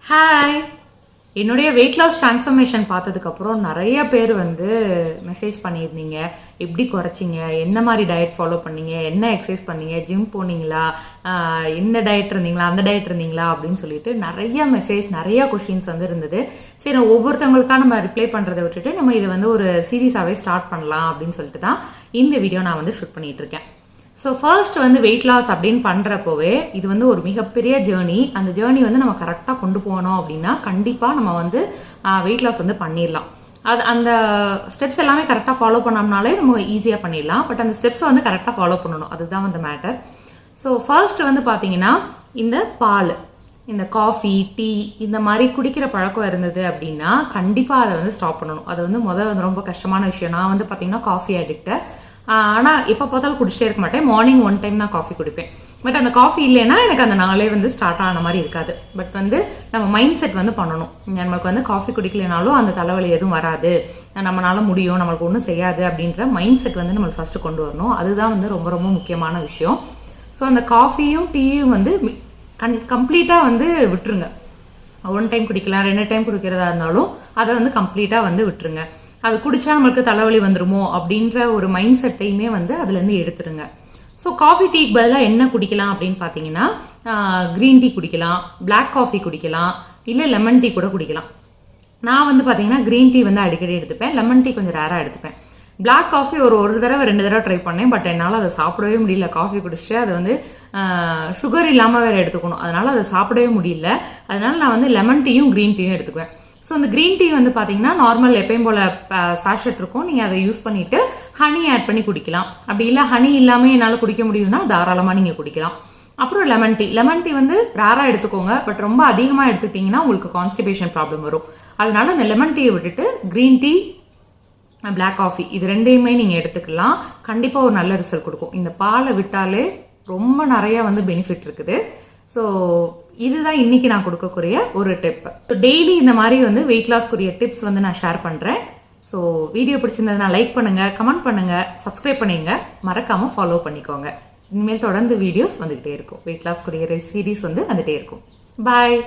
Hi, என்னுடைய weight loss transformation பார்த்ததுக்கப்புறம் நிறைய பேர் மெசேஜ் பண்ணியிருந்தீங்க. எப்படி குறைச்சிங்க, என்ன மாதிரி டயட் ஃபாலோ பண்ணீங்க, என்ன எக்ஸசைஸ் பண்ணீங்க, ஜிம் போனீங்களா, இந்த டயட் இருந்தீங்களா, அந்த டயட் இருந்தீங்களா அப்படின்னு சொல்லிட்டு நிறைய மெசேஜ், நிறைய கொஷின்ஸ் இருந்தது. சரி, ஒவ்வொருத்தவங்களுக்காக நம்ம ரிப்ளை பண்ணுறதை விட்டுட்டு நம்ம இதை ஒரு சீரீஸாகவே ஸ்டார்ட் பண்ணலாம் அப்படின்னு சொல்லிட்டு தான் இந்த வீடியோ நான் ஷூட் பண்ணிட்டு இருக்கேன். ஸோ ஃபர்ஸ்ட் வெயிட் லாஸ் அப்படின்னு பண்ணுறப்போவே இது ஒரு மிகப்பெரிய ஜேர்னி. அந்த ஜேர்னி நம்ம கரெக்டாக கொண்டு போனோம் அப்படின்னா கண்டிப்பாக நம்ம வெயிட் லாஸ் பண்ணிடலாம். அது அந்த ஸ்டெப்ஸ் எல்லாமே கரெக்டாக ஃபாலோ பண்ணோம்னாலே நம்ம ஈஸியாக பண்ணிடலாம். பட் அந்த ஸ்டெப்ஸை கரெக்டாக ஃபாலோ பண்ணணும், அதுதான் மேட்டர். ஸோ ஃபர்ஸ்ட் பார்த்தீங்கன்னா இந்த பால், இந்த காஃபி, டீ இந்த மாதிரி குடிக்கிற பழக்கம் இருந்தது அப்படின்னா கண்டிப்பாக அதை ஸ்டாப் பண்ணணும். அது முதல் ரொம்ப கஷ்டமான விஷயம். நான் பார்த்தீங்கன்னா காஃபி அடிக்ட்டு. ஆனால் எப்போ பார்த்தாலும் குடிச்சிட்டே இருக்க மாட்டேன். மார்னிங் 1 டைம் தான் காஃபி குடிப்பேன். பட் அந்த காஃபி இல்லைன்னா எனக்கு அந்த நாளே ஸ்டார்ட் ஆன மாதிரி இருக்காது. பட் நம்ம மைண்ட் செட் பண்ணணும். நமக்கு காஃபி குடிக்கலைனாலும் அந்த தலைவலி எதுவும் வராது, நம்மளால முடியும், நம்மளுக்கு ஒன்றும் செய்யாது அப்படின்ற மைண்ட் செட் நம்ம ஃபர்ஸ்ட் கொண்டு வரணும். அதுதான் ரொம்ப ரொம்ப முக்கியமான விஷயம். ஸோ அந்த காஃபியும் டீயும் கம்ப்ளீட்டாக விட்டுருங்க. 1 டைம் குடிக்கலாம், 2 டைம் குடிக்கிறதா இருந்தாலும் அதை கம்ப்ளீட்டாக விட்டுருங்க. அது குடிச்சா நம்மளுக்கு தலைவலி வந்துருமோ அப்படின்ற ஒரு மைண்ட் செட்டையுமே அதுலேருந்து எடுத்துருங்க. ஸோ காஃபி டீக்கு பதிலாக என்ன குடிக்கலாம் அப்படின்னு பார்த்தீங்கன்னா க்ரீன் டீ குடிக்கலாம், பிளாக் காஃபி குடிக்கலாம், இல்லை லெமன் டீ கூட குடிக்கலாம். நான் பார்த்தீங்கன்னா க்ரீன் டீ அடிக்கடி எடுத்துப்பேன், லெமன் டீ கொஞ்சம் ரேராக எடுத்துப்பேன். பிளாக் காஃபி ஒரு தடவை 2 தடவை ட்ரை பண்ணேன். பட் என்னால் அதை சாப்பிடவே முடியல. காஃபி குடிச்சிட்டு அது சுகர் இல்லாமல் வேறு எடுத்துக்கணும், அதனால் அதை சாப்பிடவே முடியல. அதனால நான் லெமன் டீயும் க்ரீன் டீயும் எடுத்துக்குவேன். ஸோ அந்த க்ரீன் டீ பார்த்தீங்கன்னா நார்மல் எப்பயும் போல் சாஷெட் இருக்கும், நீங்கள் அதை யூஸ் பண்ணிவிட்டு ஹனி ஆட் பண்ணி குடிக்கலாம். அப்படி இல்லை ஹனி இல்லாமல் என்னால் குடிக்க முடியும்னா தாராளமாக நீங்கள் குடிக்கலாம். அப்புறம் லெமன் டீ ரேராக எடுத்துக்கோங்க. பட் ரொம்ப அதிகமாக எடுத்துக்கிட்டிங்கன்னா உங்களுக்கு கான்ஸ்டிபேஷன் ப்ராப்ளம் வரும். அதனால அந்த லெமன் டீயை விட்டுட்டு க்ரீன் டீ, பிளாக் காஃபி இது ரெண்டையுமே நீங்கள் எடுத்துக்கலாம். கண்டிப்பாக ஒரு நல்ல ரிசல்ட் கொடுக்கும். இந்த பாலை விட்டாலே ரொம்ப நிறைய பெனிஃபிட் இருக்குது. ஸோ இதுதான் இன்னைக்கு நான் கொடுக்கக்கூடிய ஒரு டிப். ஸோ டெய்லி இந்த மாதிரி வெயிட் லாஸ்க்குரிய டிப்ஸ் நான் ஷேர் பண்ணுறேன். ஸோ வீடியோ பிடிச்சிருந்ததுன்னா லைக் பண்ணுங்கள், கமெண்ட் பண்ணுங்கள், சப்ஸ்கிரைப் பண்ணிங்க, மறக்காமல் ஃபாலோ பண்ணிக்கோங்க. இனிமேல் தொடர்ந்து வீடியோஸ் வந்துகிட்டே இருக்கும். வெயிட் லாஸ்க்குரிய சீரீஸ் வந்துகிட்டே இருக்கும். பாய்.